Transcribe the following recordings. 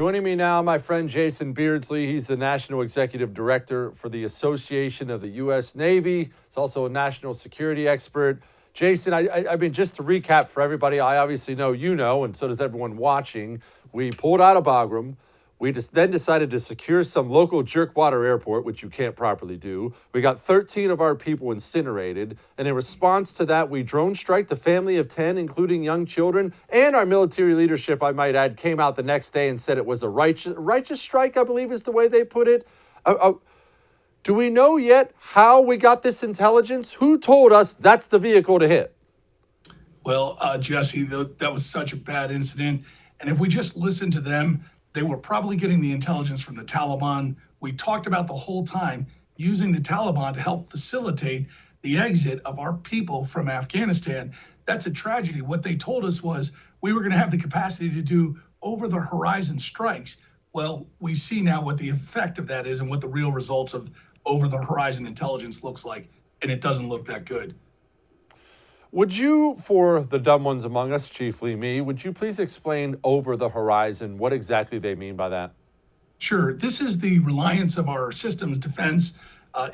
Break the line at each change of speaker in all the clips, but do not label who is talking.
Joining me now, my friend Jason Beardsley. He's the National Executive Director for the Association of the U.S. Navy. He's also a national security expert. Jason, I mean, just to recap for everybody, I obviously know you know, and so does everyone watching. We pulled out of Bagram. We then decided to secure some local jerkwater airport, which you can't properly do. We got 13 of our people incinerated. And in response to that, we drone striked a family of 10, including young children. And our military leadership, I might add, came out the next day and said it was a righteous strike, I believe is the way they put it. Do we know yet how we got this intelligence? Who told us that's the vehicle to hit?
Well, Jesse, that was such a bad incident. And if we just listen to them, they were probably getting the intelligence from the Taliban. We talked about the whole time using the Taliban to help facilitate the exit of our people from Afghanistan. That's a tragedy. What they told us was we were going to have the capacity to do over-the-horizon strikes. Well, we see now what the effect of that is and what the real results of over-the-horizon intelligence looks like, and it doesn't look that good.
Would you, for the dumb ones among us, chiefly me, would you please explain over the horizon what exactly they mean by that?
Sure. This is the reliance of our systems, defense,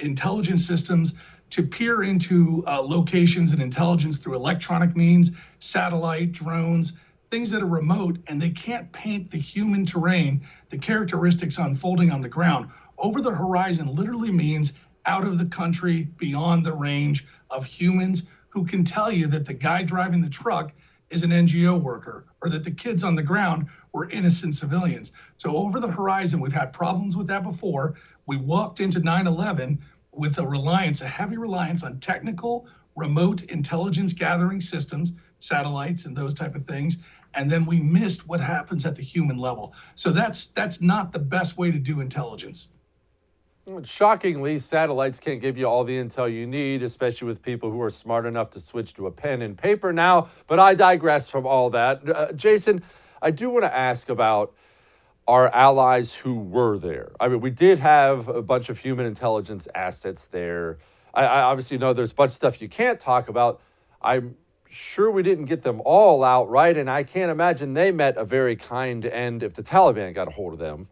intelligence systems, to peer into locations and intelligence through electronic means, satellite, drones, things that are remote, and they can't paint the human terrain, the characteristics unfolding on the ground. Over the horizon literally means out of the country, beyond the range of humans who can tell you that the guy driving the truck is an NGO worker or that the kids on the ground were innocent civilians. So over the horizon, we've had problems with that before. We walked into 9/11 with a heavy reliance on technical, remote intelligence gathering systems, satellites and those type of things. And then we missed what happens at the human level. So that's not the best way to do intelligence.
Shockingly, satellites can't give you all the intel you need, especially with people who are smart enough to switch to a pen and paper now. But I digress from all that. Jason, I do want to ask about our allies who were there. I mean, we did have a bunch of human intelligence assets there. I obviously know there's a bunch of stuff you can't talk about. I'm sure we didn't get them all out right, and I can't imagine they met a very kind end if the Taliban got a hold of them.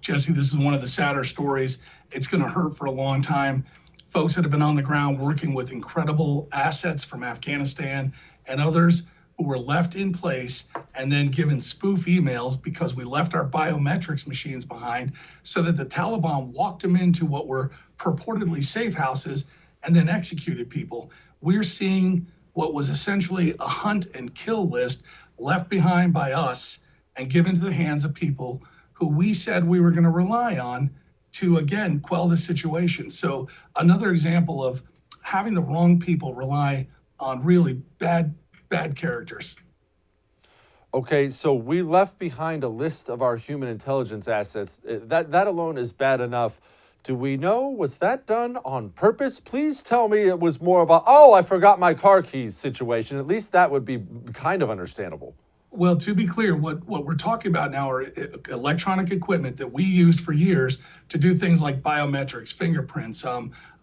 Jesse, this is one of the sadder stories. It's going to hurt for a long time. Folks that have been on the ground working with incredible assets from Afghanistan and others who were left in place and then given spoof emails because we left our biometrics machines behind so that the Taliban walked them into what were purportedly safe houses and then executed people. We're seeing what was essentially a hunt and kill list left behind by us and given to the hands of people who we said we were going to rely on to, again, quell the situation. So another example of having the wrong people rely on really bad characters.
Okay, so we left behind a list of our human intelligence assets. That alone is bad enough. Do we know, was that done on purpose? Please tell me it was more of a, oh, I forgot my car keys situation. At least that would be kind of understandable.
Well, to be clear, what we're talking about now are electronic equipment that we used for years to do things like biometrics, fingerprints,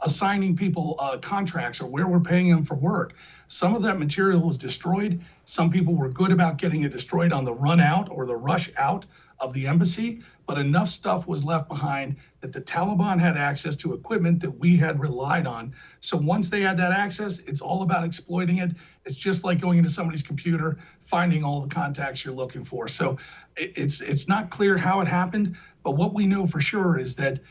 assigning people contracts or where we're paying them for work. Some of that material was destroyed. Some people were good about getting it destroyed on the run out or the rush out of the embassy, but enough stuff was left behind that the Taliban had access to equipment that we had relied on. So once they had that access, it's all about exploiting it. It's just like going into somebody's computer, finding all the contacts you're looking for. So it's not clear how it happened, but what we know for sure is that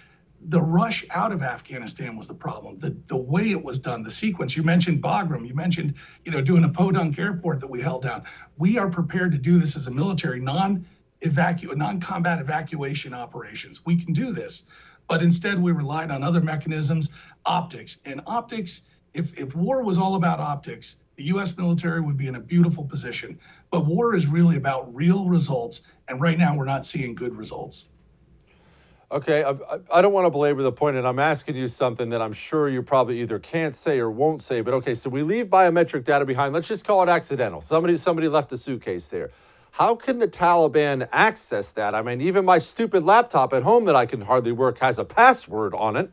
the rush out of Afghanistan was the problem. The way it was done, the sequence. You mentioned Bagram. You mentioned, doing a podunk airport that we held down. We are prepared to do this as a military non-combat evacuation operations. We can do this, but instead we relied on other mechanisms, optics. And optics, if war was all about optics, the U.S. military would be in a beautiful position. But war is really about real results, and right now we're not seeing good results.
Okay, I don't want to belabor the point, and I'm asking you something that I'm sure you probably either can't say or won't say, but okay, so we leave biometric data behind. Let's just call it accidental. Somebody left a suitcase there. How can the Taliban access that? I mean, even my stupid laptop at home that I can hardly work has a password on it.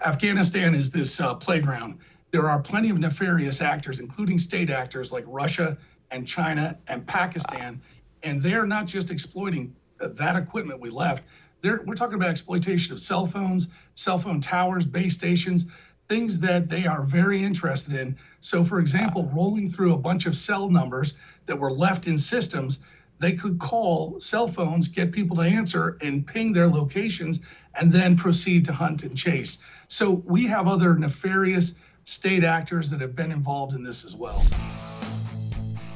Afghanistan is this playground. There are plenty of nefarious actors, including state actors like Russia and China and Pakistan, And they're not just exploiting that equipment we left. We're talking about exploitation of cell phones, cell phone towers, base stations, things that they are very interested in. So, for example, rolling through a bunch of cell numbers that were left in systems, they could call cell phones, get people to answer, and ping their locations, and then proceed to hunt and chase. So we have other nefarious state actors that have been involved in this as well.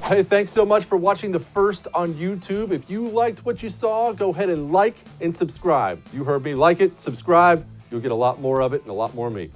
Hey, thanks so much for watching The First on YouTube. If you liked what you saw, go ahead and like and subscribe. You heard me. Like it, subscribe. You'll get a lot more of it and a lot more of me.